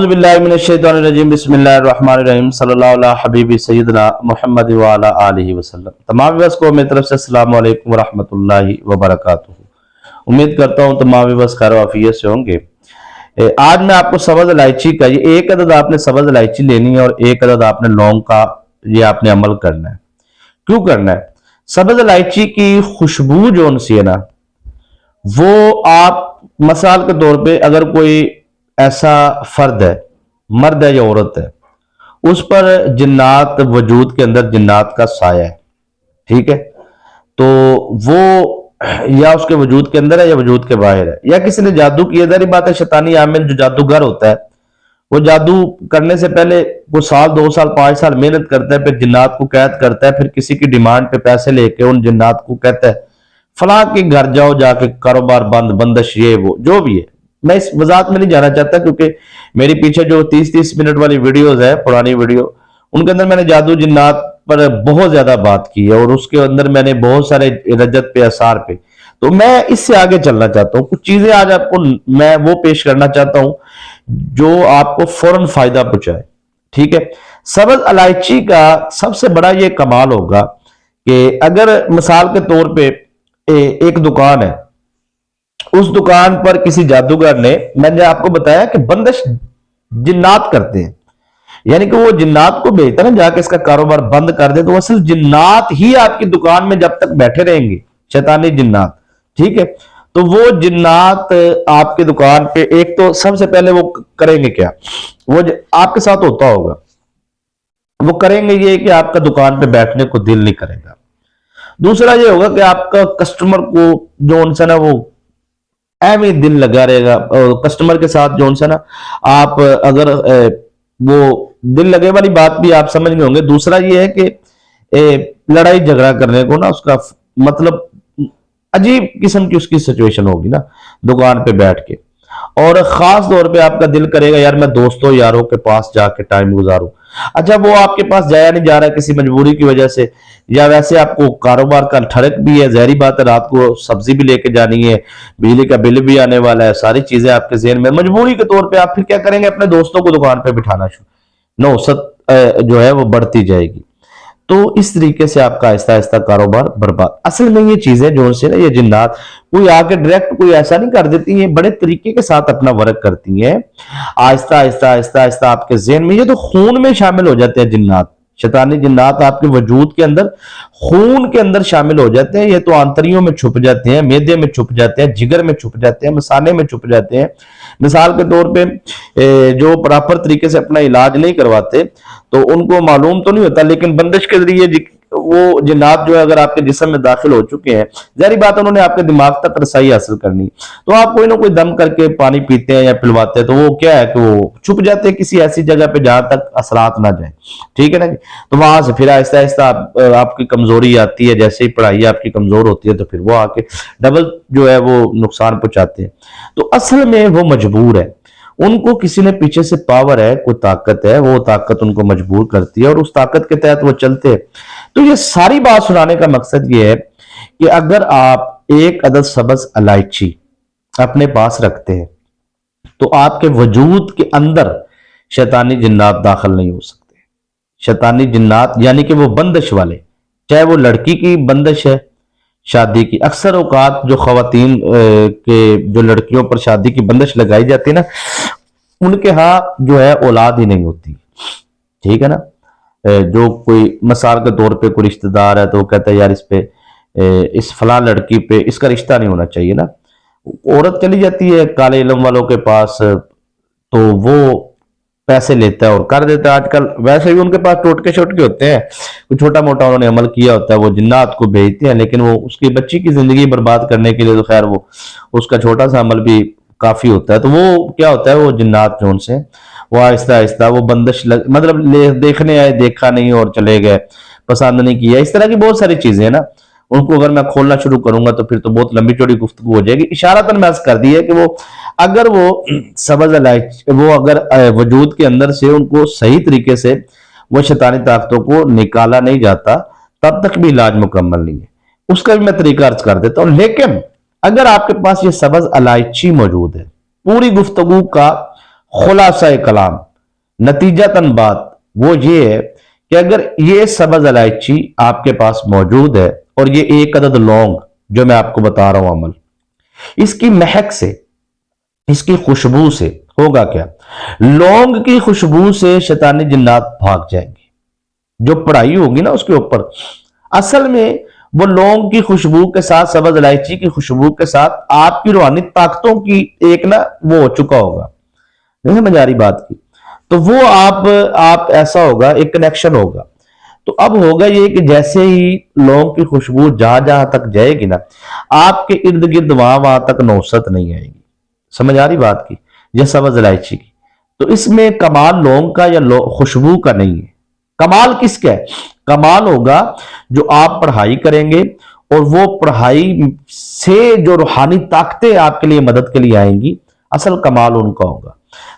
औज़ु बिल्लाहि मिनश्शैतानिर्रजीम बिस्मिल्लाहिर्रहमानिर्रहीम सल्लल्लाहु अला हबीबी सय्यदना मुहम्मद व अला आलिहि वसल्लम। तमाम व्यूअर्स को मेरी तरफ से अस्सलाम वालेकुम व रहमतुल्लाहि व बरकातुहू। उम्मीद करता हूँ तमाम व्यूअर्स खैर आफियत से होंगे। आज मैं आपको सब्ज़ इलायची का ये एक अदद आपने सब्ज़ इलायची लेनी है और एक अदद आपने लौंग का ये आपने अमल करना है। क्यों करना है? सब्ज़ इलायची की खुशबू जो सी है ना, वो आप मिसाल के तौर पे अगर कोई ऐसा फर्द है, मर्द है या औरत है, उस पर जिन्नात वजूद के अंदर जिन्नात का साया है, ठीक है, तो वो या उसके वजूद के अंदर है या वजूद के बाहर है, या किसी ने जादू किया, जारी बात है शैतानी आमिल जो जादूगर होता है वो जादू करने से पहले वो साल 2 साल 5 साल मेहनत करता है, फिर जिन्नात को कैद करता है, फिर किसी की डिमांड पे पैसे लेके उन जिन्नात को कहता है फलां के घर जाओ, जाके कारोबार बंद, बंदिश, ये वो जो भी है। मैं इस वजाहत में नहीं जाना चाहता क्योंकि मेरी पीछे जो 30-30 मिनट वाली वीडियोस है, पुरानी वीडियो, उनके अंदर मैंने जादू जिन्नात पर बहुत ज्यादा बात की है और उसके अंदर मैंने बहुत सारे रजत पे, असार पे, तो मैं इससे आगे चलना चाहता हूँ। कुछ चीजें आज आपको मैं वो पेश करना चाहता हूँ जो आपको फौरन फायदा पहुंचाए, ठीक है। सब्ज़ इलायची का सबसे बड़ा ये कमाल होगा कि अगर मिसाल के तौर पे एक दुकान है, उस दुकान पर किसी जादूगर ने, मैंने आपको बताया कि बंदिश जिन्नात करते हैं, यानी कि वो जिन्नात को भेजता है ना जाके इसका कारोबार बंद कर दे, तो असल जिन्नात ही आपकी दुकान में जब तक बैठे रहेंगे, शैतानी जिन्नात, ठीक है। तो वो जिन्नात आपकी दुकान पे एक तो सबसे पहले वो करेंगे क्या, वो आपके साथ होता होगा, वो करेंगे ये कि आपका दुकान पे बैठने को दिल नहीं करेगा। दूसरा ये होगा कि आपका कस्टमर को जो उनसे ना वो ऐवे दिल लगा रहेगा, कस्टमर के साथ जो उनसे ना आप अगर वो दिल लगे वाली बात भी आप समझ गए होंगे। दूसरा ये है कि लड़ाई झगड़ा करने को ना उसका मतलब अजीब किस्म की उसकी सिचुएशन होगी ना दुकान पे बैठ के, और खास तौर पे आपका दिल करेगा यार मैं दोस्तों यारों के पास जाके टाइम गुजारूं। अच्छा, वो आपके पास जाया नहीं जा रहा है किसी मजबूरी की वजह से, या वैसे आपको कारोबार का ठड़क भी है, जहरी बात है, रात को सब्जी भी लेके जानी है, बिजली का बिल भी आने वाला है, सारी चीजें आपके ज़हन में, मजबूरी के तौर पे आप फिर क्या करेंगे, अपने दोस्तों को दुकान पे बिठाना शुरू, नौसत जो है वो बढ़ती जाएगी। तो इस तरीके से आपका आहिस्ता आहिस्ता कारोबार बर्बाद। असल में ये चीजें जो से ना ये जिन्नात कोई आके डायरेक्ट कोई ऐसा नहीं कर देती है, बड़े तरीके के साथ अपना वर्क करती है, आहिस्ता आहिस्ता आहिस्ता आहिस्ता आपके ज़हन में, ये तो खून में शामिल हो जाते हैं जिन्नात, शैतानी जिन्नात आपके वजूद के अंदर, खून के अंदर शामिल हो जाते हैं। ये तो आंतरियों में छुप जाते हैं, मैदे में छुप जाते हैं, जिगर में छुप जाते हैं, मसाने में छुप जाते हैं। मिसाल के तौर पे जो प्रॉपर तरीके से अपना इलाज नहीं करवाते तो उनको मालूम तो नहीं होता, लेकिन बंदिश के जरिए वो जिन्नात जो है अगर आपके जिस्म में दाखिल हो चुके हैं, जारी बात उन्होंने आपके दिमाग तक रसाई हासिल करनी, तो आप कोई ना कोई दम करके पानी पीते हैं या पिलवाते हैं, तो वो क्या है कि वो छुप जाते हैं किसी ऐसी जगह पे जहां तक असरात ना जाए, ठीक है ना। तो वहां से फिर आहिस्ता आहिस्ता आपकी कमजोरी आती है, जैसे ही पढ़ाई आपकी कमजोर होती है तो फिर वो आके डबल जो है वो नुकसान पहुंचाते हैं। तो असल में वो मजबूर है, उनको किसी ने पीछे से पावर है, कोई ताकत है, वो ताकत उनको मजबूर करती है और उस ताकत के तहत वो चलते हैं। तो ये सारी बात सुनाने का मकसद ये है कि अगर आप एक अदद सब्ज़ इलायची अपने पास रखते हैं तो आपके वजूद के अंदर शैतानी जिन्नात दाखिल नहीं हो सकते। शैतानी जिन्नात यानी कि वो बंदिश वाले, चाहे वो लड़की की बंदिश है शादी की, अक्सर औकात जो खवातीन के जो लड़कियों पर शादी की बंदिश लगाई जाती है ना, उनके यहाँ जो है औलाद ही नहीं होती, ठीक है ना। जो कोई मिसाल के तौर पे कोई रिश्तेदार है तो वो कहता है यार इस पे इस फलां लड़की पे इसका रिश्ता नहीं होना चाहिए ना, औरत चली जाती है काले इल्म वालों के पास, तो वो पैसे लेता है और कर देता है। आजकल वैसे भी उनके पास टोटके शोटके होते हैं, कुछ छोटा मोटा उन्होंने अमल किया होता है, वो जिन्नात को भेजते हैं, लेकिन वो उसकी बच्ची की जिंदगी बर्बाद करने के लिए तो खैर वो उसका छोटा सा अमल भी काफी होता है। तो वो क्या होता है, वो जिन्नात जो उनसे वो आहिस्ता आहिस्ता वो बंदिश मतलब देखने आए, देखा नहीं और चले गए, पसंद नहीं किया, इस तरह की बहुत सारी चीजें है ना। उनको अगर मैं खोलना शुरू करूंगा तो फिर तो बहुत लंबी चौड़ी गुफ्तगू हो जाएगी। इशारतन मैं कर दी है कि वो अगर वो सब्ज़ इलायची वो अगर वजूद के अंदर से उनको सही तरीके से वो शैतानी ताकतों को निकाला नहीं जाता तब तक भी इलाज मुकम्मल नहीं है। उसका भी मैं तरीका अर्ज कर देता हूं। लेकिन अगर आपके पास ये सब्ज़ इलायची मौजूद है, पूरी गुफ्तगू का خلاصہ کلام، نتیجتاً بات وہ یہ ہے کہ اگر یہ سبز الائچی آپ کے پاس موجود ہے اور یہ ایک عدد لونگ جو میں آپ کو بتا رہا ہوں عمل، اس کی مہک سے، اس کی خوشبو سے ہوگا کیا؟ لونگ کی خوشبو سے شیطانی جنات بھاگ جائیں گے۔ جو پڑھائی ہوگی نا اس کے اوپر، اصل میں وہ لونگ کی خوشبو کے ساتھ، سبز الائچی کی خوشبو کے ساتھ آپ کی روحانی طاقتوں کی ایک نا وہ ہو چکا ہوگا، نہیں سمجھ آ رہی بات کی؟ تو وہ آپ ایسا ہوگا، ایک کنیکشن ہوگا۔ تو اب ہوگا یہ کہ جیسے ہی لونگ کی خوشبو جہاں جہاں تک جائے گی نا، آپ کے ارد گرد وہاں تک نوست نہیں آئے گی۔ سمجھ آ رہی بات کی؟ یہ سبز الائچی کی تو اس میں کمال لونگ کا یا خوشبو کا نہیں ہے، کمال کس کا ہے؟ کمال ہوگا جو آپ پڑھائی کریں گے اور وہ پڑھائی سے جو روحانی طاقتیں آپ کے لیے مدد کے لیے آئیں گی، اصل کمال ان کا ہوگا۔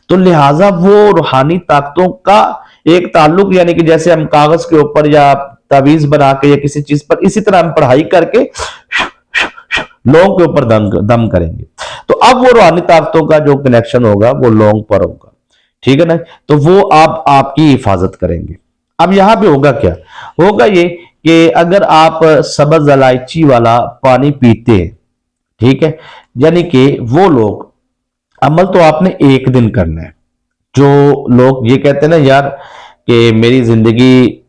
تو لہٰذا وہ روحانی طاقتوں کا ایک تعلق، یعنی کہ جیسے ہم کاغذ کے اوپر یا تعویذ بنا کے یا کسی چیز پر، اسی طرح ہم پڑھائی کر کے لونگ کے اوپر دم کریں گے، تو اب وہ روحانی طاقتوں کا جو کنیکشن ہوگا وہ لونگ پر ہوگا، ٹھیک ہے نا؟ تو وہ آپ کی حفاظت کریں گے۔ اب یہاں پہ ہوگا کیا؟ ہوگا یہ کہ اگر آپ سبز الائچی والا پانی پیتے ہیں، ٹھیک ہے، یعنی کہ وہ لوگ، عمل تو آپ نے ایک دن کرنا ہے۔ جو لوگ یہ کہتے ہیں نا یار کہ میری زندگی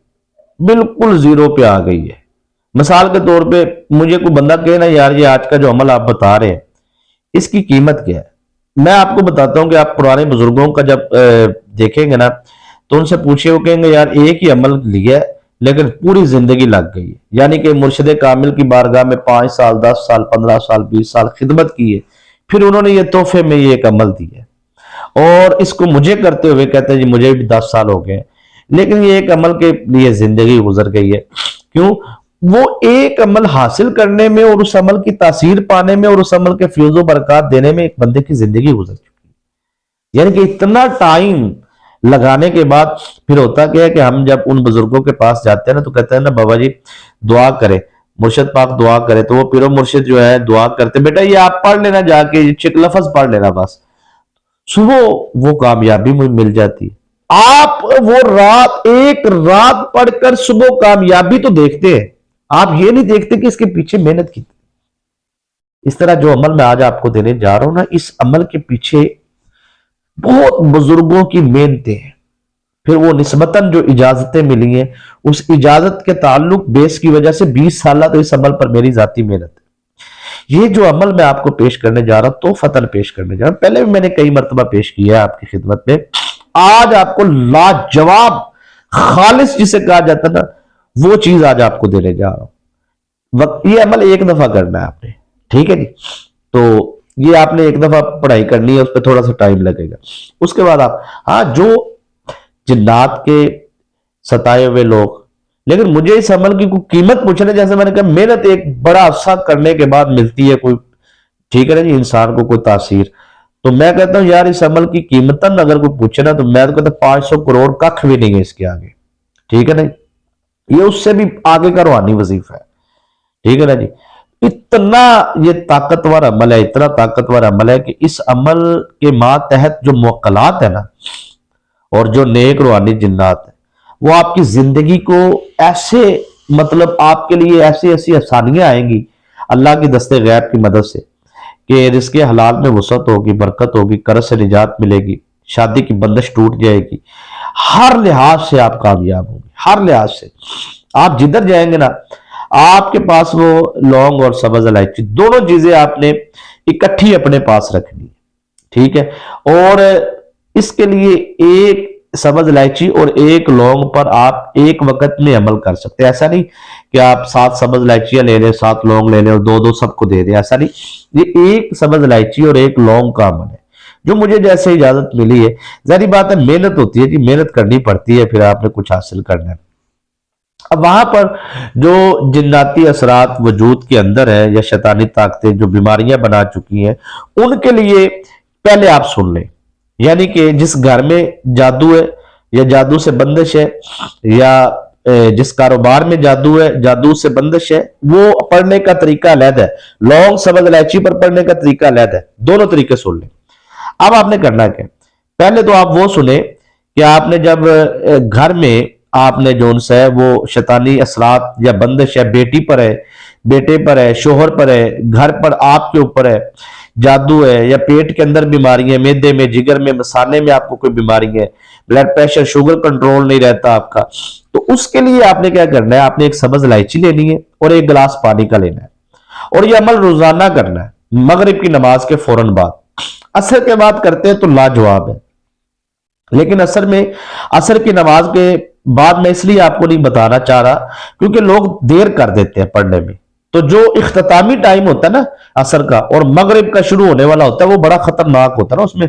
بالکل زیرو پہ آ گئی ہے، مثال کے طور پہ مجھے کوئی بندہ کہے نا یار یہ آج کا جو عمل آپ بتا رہے ہیں اس کی قیمت کیا ہے، میں آپ کو بتاتا ہوں کہ آپ پرانے بزرگوں کا جب دیکھیں گے نا تو ان سے پوچھے، وہ کہیں گے یار ایک ہی عمل لیا ہے لیکن پوری زندگی لگ گئی ہے، یعنی کہ مرشد کامل کی بارگاہ میں 5 سال 10 سال 15 سال 20 سال خدمت کی ہے، پھر انہوں نے یہ تحفے میں یہ ایک عمل دی ہے، اور اس کو مجھے کرتے ہوئے کہتے ہیں جی مجھے بھی 10 سال ہو گئے، لیکن یہ ایک عمل کے لیے زندگی گزر گئی ہے۔ کیوں؟ وہ ایک عمل حاصل کرنے میں اور اس عمل کی تاثیر پانے میں اور اس عمل کے فیوز و برکات دینے میں ایک بندے کی زندگی گزر چکی ہے، یعنی کہ اتنا ٹائم لگانے کے بعد پھر ہوتا کیا ہے کہ ہم جب ان بزرگوں کے پاس جاتے ہیں نا تو کہتے ہیں نا بابا جی دعا کرے، مرشد پاک دعا کرے، تو وہ پیرو مرشد جو ہے دعا کرتے، بیٹا یہ آپ پڑھ لینا، جا کے چک لفظ پڑھ لینا، بس صبح وہ کامیابی میں مل جاتی ہے۔ آپ وہ رات، ایک رات پڑھ کر صبح کامیابی تو دیکھتے ہیں، آپ یہ نہیں دیکھتے کہ اس کے پیچھے محنت کی۔ اس طرح جو عمل میں آج آپ کو دینے جا رہا ہوں نا، اس عمل کے پیچھے بہت بزرگوں کی محنتیں ہیں، پھر وہ نسبتاً جو اجازتیں ملی ہیں، اس اجازت کے تعلق بیس کی وجہ سے 20 سالہ تو اس عمل پر میری ذاتی محنت ہے۔ یہ جو عمل میں آپ کو پیش کرنے جا رہا ہوں تو فتن پیش کرنے جا رہا ہوں، پہلے بھی میں نے کئی مرتبہ پیش کیا ہے آپ کی خدمت میں، آج آپ کو لاجواب خالص جسے کہا جاتا نا وہ چیز آج آپ کو دینے جا رہا ہوں۔ یہ عمل ایک دفعہ کرنا ہے آپ نے، ٹھیک ہے جی؟ تو یہ آپ نے ایک دفعہ پڑھائی کرنی ہے، اس پہ تھوڑا سا ٹائم لگے گا، اس کے بعد آپ جو جنات کے ستائے ہوئے لوگ، لیکن مجھے اس عمل کی کوئی قیمت پوچھنے، جیسے میں نے کہا محنت ایک بڑا عرصہ کرنے کے بعد ملتی ہے کوئی، ٹھیک ہے نا جی، انسان کو کوئی تاثیر، تو میں کہتا ہوں یار اس عمل کی قیمتاً اگر کوئی پوچھے نا تو میں تو کہتا ہوں 500 کروڑ ککھ بھی نہیں ہے اس کے آگے، ٹھیک ہے نا؟ یہ اس سے بھی آگے کا روحانی وظیفہ ہے، ٹھیک ہے نا جی؟ اتنا یہ طاقتور عمل ہے، اتنا طاقتور عمل ہے کہ اس عمل کے ماتحت جو موکلات ہے نا اور جو نیک روحانی جنات ہیں وہ آپ کی زندگی کو ایسے، مطلب آپ کے لیے ایسی ایسی آسانیاں آئیں گی اللہ کی دست غیب کی مدد سے کہ رزق حلال میں وسعت ہوگی، برکت ہوگی، قرض سے نجات ملے گی، شادی کی بندش ٹوٹ جائے گی، ہر لحاظ سے آپ کامیاب ہوں گے، ہر لحاظ سے۔ آپ جدھر جائیں گے نا آپ کے پاس وہ لونگ اور سبز الائچی دونوں چیزیں آپ نے اکٹھی اپنے پاس رکھنی ہے، ٹھیک ہے؟ اور اس کے لیے ایک سبز الائچی اور ایک لونگ پر آپ ایک وقت میں عمل کر سکتے ہیں، ایسا نہیں کہ آپ 7 سبز الائچیاں لے لیں، 7 لونگ لے لیں اور 2 سب کو دے دیں، ایسا نہیں، یہ ایک سبز الائچی اور ایک لونگ کا عمل ہے جو مجھے جیسے اجازت ملی ہے۔ ظاہری بات ہے محنت ہوتی ہے جی، محنت کرنی پڑتی ہے، پھر آپ نے کچھ حاصل کرنا ہے۔ اب وہاں پر جو جناتی اثرات وجود کے اندر ہیں یا شیطانی طاقتیں جو بیماریاں بنا چکی ہیں، ان کے لیے پہلے آپ سن لیں، یعنی کہ جس گھر میں جادو ہے یا جادو سے بندش ہے، یا جس کاروبار میں جادو ہے، جادو سے بندش ہے، وہ پڑھنے کا طریقہ علیحدہ ہے، لونگ سبز الائچی پر پڑھنے کا طریقہ علیحدہ ہے، دونوں طریقے سن لیں۔ اب آپ نے کرنا کیا؟ पहले तो आप वो सुने कि आपने जब घर में आपने जो उनसे है वो शैतानी असरात या बंदिश है, बेटी पर है, बेटे पर है, शोहर पर है, घर पर आपके ऊपर है, जादू है, या पेट के अंदर बीमारी है, मैदे में, जिगर में, मसाने में आपको कोई बीमारी है, ब्लड प्रेशर, शुगर कंट्रोल नहीं रहता आपका, तो उसके लिए आपने क्या करना है, आपने एक सब्ज इलायची लेनी है और एक गिलास पानी का लेना है, और ये अमल रोजाना करना है मगरिब की नमाज के फौरन बाद। असर के बाद करते हैं तो लाजवाब है, लेकिन असर की नमाज के बाद मैं इसलिए आपको नहीं बताना चाह रहा क्योंकि लोग देर कर देते हैं पढ़ने में। तो जो इख्तितामी टाइम होता है ना असर का, और मगरिब का शुरू होने वाला होता है, वो बड़ा खतरनाक होता है ना उसमें।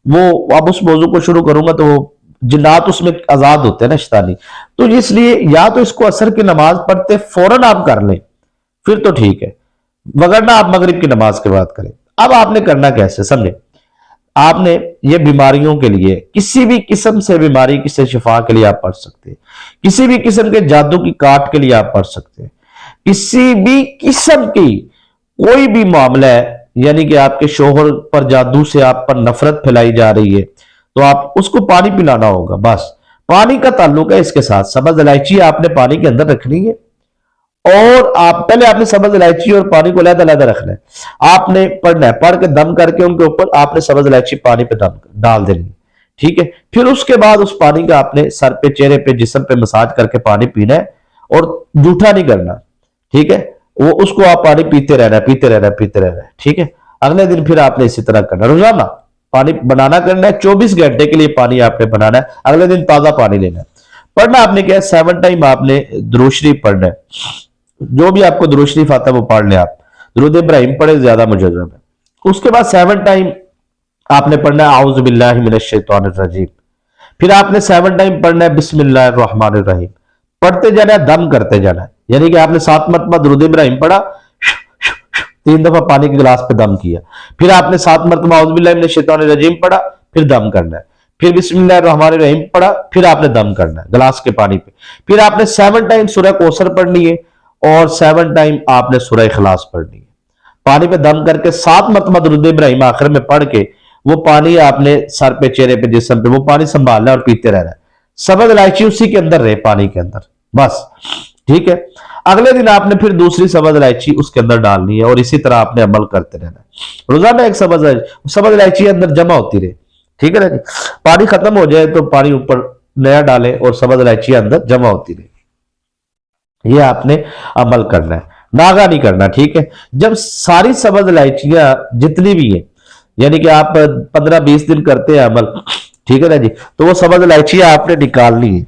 वो अब उस मौजू को शुरू करूंगा तो जिन्नात उसमें आजाद होते हैं ना शैतानी। तो इसलिए या तो इसको असर की नमाज पढ़ते फौरन आप कर लें, फिर तो ठीक है, वगरना आप मगरिब की नमाज के बाद करें। अब आपने करना कैसे समझे, आपने ये बीमारियों के लिए, किसी भी किस्म से बीमारी किसी शिफा के लिए आप पढ़ सकते हैं, किसी भी किस्म के जादू की काट के लिए आप पढ़ सकते हैं, किसी भी किस्म की कोई भी मामला है, यानी कि आपके शोहर पर जादू से आप पर नफरत फैलाई जा रही है, तो आप उसको पानी पिलाना होगा। बस पानी का ताल्लुक है इसके साथ। सब्ज इलायची आपने पानी के अंदर रखनी है, और आप पहले आपने सब्ज इलायची और पानी को अलग अलग रखना है। आपने पढ़ना है, पढ़ के दम करके उनके ऊपर आपने सब्ज इलायची पानी पे डाल देनी है, ठीक है। फिर उसके बाद उस पानी का आपने सर पे, चेहरे पे, जिस्म पे मसाज करके पानी पीना है, और जूठा नहीं करना, ठीक है। वो उसको आप पानी पीते रहना, पीते रहना, पीते रहना, ठीक है। अगले दिन फिर आपने इसी तरह करना, रोजाना पानी बनाना करना है, 24 घंटे के लिए पानी आपने बनाना है, अगले दिन ताजा पानी लेना है। पढ़ना आपने क्या है, 7 टाइम आपने दुरूद शरीफ पढ़ना है, जो भी आपको दुरूद शरीफ आता है वो पढ़ ले आप, दुरूद इब्राहिम पढ़े ज्यादा मुजर्रब है। उसके बाद 7 टाइम आपने पढ़ना है आऊज़ु बिल्लाहि मिनश शैतानिर रजीम। फिर आपने 7 टाइम पढ़ना है बिस्मिल्लाहिर रहमानिर रहीम। पढ़ते जाना है, दम करते जाना है, यानी कि आपने 7 मरतबा दुरूद इब्राहिम पढ़ा, 3 दफा पानी के गिलास पे दम किया, फिर आपने 7 मरतबा आऊज़ु बिल्लाहि मिनश शैतानिर रजीम पढ़ा, फिर दम करना है, फिर बिस्मिल्लाहिर रहमानिर रहीम पढ़ा, फिर आपने दम करना है गिलास के पानी पे। फिर आपने 7 टाइम सूरह कौसर पढ़नी है, और 7 टाइम आपने सूरह इखलास पढ़नी है। पानी पे दम करके 7 मरतबा दुरूद इब्राहिम आखिर में पढ़ के वो पानी आपने सर पे, चेहरे पे, जिस्म पे वो पानी संभालना और पीते रहना है। सब्ज इलायची उसी के अंदर रहे, पानी के अंदर, बस, ठीक है। अगले दिन आपने फिर दूसरी सब्ज इलायची उसके अंदर डालनी है, और इसी तरह आपने अमल करते रहना है। रोजाना एक सब्ज इलायची अंदर जमा होती रहे, ठीक है ना जी। पानी खत्म हो जाए तो पानी ऊपर नया डालें, और सब्ज इलायची अंदर जमा होती रहे। ये आपने अमल करना है, नागा नहीं करना, ठीक है। जब सारी सब्ज इलायचियां जितनी भी है, यानी कि आप 15-20 दिन करते हैं अमल, ठीक है ना जी, तो वो सब्ज इलायचियां आपने निकालनी है।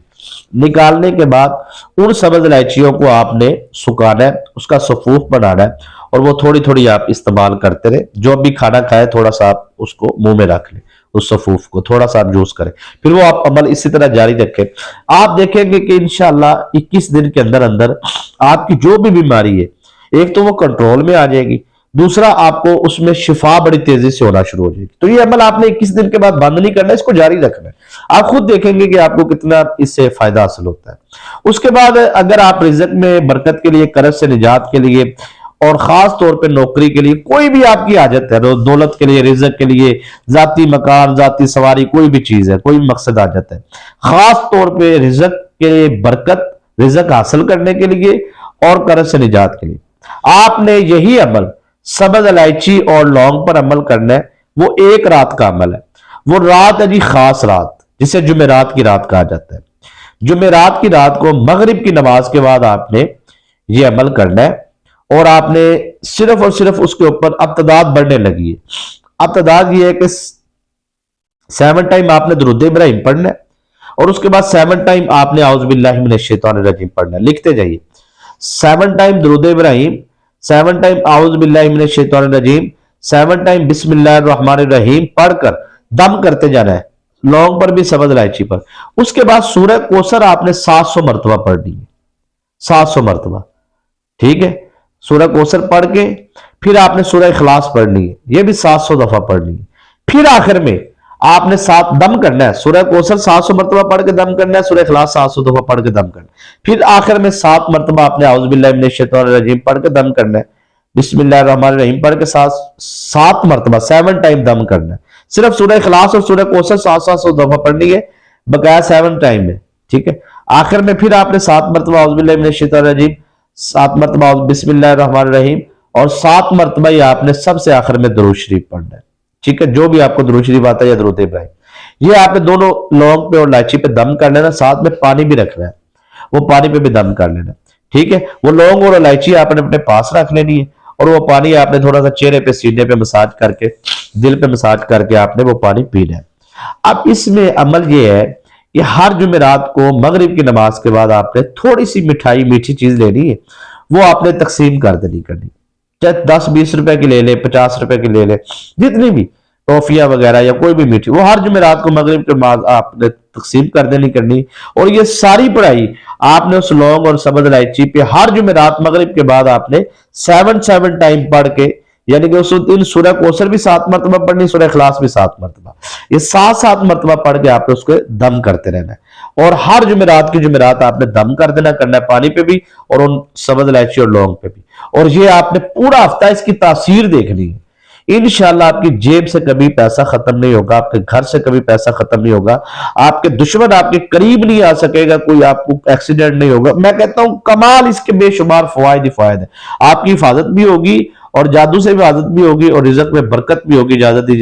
निकालने के बाद उन सब्ज इलायचियों को आपने सुखाना है, उसका सफूफ बनाना है, और वो थोड़ी थोड़ी आप इस्तेमाल करते रहे। जो भी खाना खाए थोड़ा सा आप उसको मुंह में रख लें, उस सफूफ को थोड़ा सा आप यूज करें, फिर वो आप अमल इसी तरह जारी रखें। आप देखेंगे कि इंशाल्लाह 21 दिन के अंदर अंदर आपकी जो भी बीमारी है, एक तो वो कंट्रोल में आ जाएगी, दूसरा आपको उसमें शिफा बड़ी तेजी से होना शुरू हो जाएगी। तो ये अमल आपने 21 दिन के बाद बंद नहीं करना, इसको जारी रखना है। आप खुद देखेंगे कि आपको कितना इससे फायदा हासिल होता है। उसके बाद अगर आप रिज़्क में बरकत के लिए, कर्ज से निजात के लिए, और खास तौर पे नौकरी के लिए, कोई भी आपकी हाजत है, दौलत के लिए, रिज़्क के लिए, जाती मकान, जाती सवारी, कोई भी चीज है, कोई मकसद हाजत है, खास तौर पे रिज़्क के लिए, बरकत, रिज़्क हासिल करने के लिए और कर्ज से निजात के लिए, आपने यही अमल सब्ज इलायची और लौंग पर अमल करना है। वो एक रात का अमल है, वो रात है जी खास रात, जिसे जुमेरात की रात कहा जाता है। जुमेरात की रात को मगरिब की नमाज के बाद आपने ये अमल करना है, और आपने सिर्फ और सिर्फ उसके ऊपर अब तादाद बढ़ने लगी है। अब तादाद ये है कि 7 टाइम आपने दुरूद इब्राहिम पढ़ना है, और उसके बाद 7 टाइम आपने आउज़ु बिल्लाहि मिनश शैतानिर रजीम पढ़ना है। लिखते जाइए, 7 टाइम दुरूद इब्राहिम, 7 टाइम आउज़ु बिल्लाहि मिनश शैतानिर रजीम, 7 टाइम बिस्मिल्लाहिर रहमानिर रहीम पढ़कर दम करते जाना है, लौंग पर भी, सब्ज इलायची पर। उसके बाद सूरह कौसर आपने 700 मरतबा पढ़नी है, 700 मरतबा, ठीक है। सूरह कौसर पढ़ के फिर आपने सूरह इखलास पढ़नी है, यह भी 700 दफा पढ़नी है। फिर आखिर में आपने 7 दम करना है, सूरह कौसर 700 मरतबा पढ़ के दम करना है, सूरह इखलास 700 दफा पढ़ के दम करना है। फिर आखिर में 7 मरतबा आपने आउज़ु बिल्लाहि मिनश शैतानिर रजीम पढ़ के दम करना है, बिस्मिल्लाहिर रहमानिर रहीम पढ़ के 7 मरतबा 7 टाइम दम करना है। صرف سورہ اخلاص اور سورہ کوثر 700 دفعہ پڑھنی ہے، بقایا 7 ٹائم میں، ٹھیک ہے۔ آخر میں پھر آپ نے 7 مرتبہ اعوذ باللہ من الشیطان الرجیم، 7 مرتبہ بسم اللہ الرحمن الرحیم، اور 7 مرتبہ ہی آپ نے سب سے آخر میں درود شریف پڑھنا ہے، ٹھیک ہے، جو بھی آپ کو درود شریف آتا ہے یا درود ابراہیم۔ یہ آپ نے دونوں لونگ پہ اور الائچی پہ دم کر لینا، ساتھ میں پانی بھی رکھنا ہے، وہ پانی پہ بھی دم کر لینا، ٹھیک ہے۔ وہ لونگ اور الائچی آپ نے اپنے پاس رکھ لینی ہے، اور وہ پانی آپ نے تھوڑا سا چہرے پہ سینے پہ مساج کر کے، دل پہ مساج کر کے آپ نے وہ پانی پینا ہے۔ اب اس میں عمل یہ ہے کہ ہر جمعرات کو مغرب کی نماز کے بعد آپ نے تھوڑی سی مٹھائی، میٹھی چیز لینی ہے، وہ آپ نے تقسیم کر دینی کرنی، چاہے 10-20 روپے کی لے لے، 50 روپے کی لے لے، جتنی بھی ٹوفیاں وغیرہ یا کوئی بھی میٹھی، وہ ہر جمعرات کو مغرب کی نماز آپ نے تقسیم کر دینی کرنی۔ اور یہ ساری پڑھائی آپ نے اس لونگ اور سبز الائچی پہ ہر جمعرات مغرب کے بعد آپ نے 7 ٹائم پڑھ کے، یعنی کہ اس دن سورہ کوثر بھی 7 مرتبہ پڑھنی، سورہ اخلاص بھی 7 مرتبہ، یہ 7 مرتبہ پڑھ کے آپ نے اس کو دم کرتے رہنا ہے، اور ہر جمعرات کی جمعرات آپ نے دم کر دینا کرنا ہے، پانی پہ بھی اور ان سبز الائچی اور لونگ پہ بھی، اور یہ آپ نے پورا ہفتہ اس کی تاثیر دیکھنی ہے۔ انشاءاللہ آپ کی جیب سے کبھی پیسہ ختم نہیں ہوگا، آپ کے گھر سے کبھی پیسہ ختم نہیں ہوگا، آپ کے دشمن آپ کے قریب نہیں آ سکے گا، کوئی آپ کو ایکسیڈنٹ نہیں ہوگا۔ میں کہتا ہوں کمال اس کے بے شمار فوائد ہی فوائد ہیں، آپ کی حفاظت بھی ہوگی اور جادو سے بھی حفاظت بھی ہوگی اور رزق میں برکت بھی ہوگی۔ اجازت دیجیے۔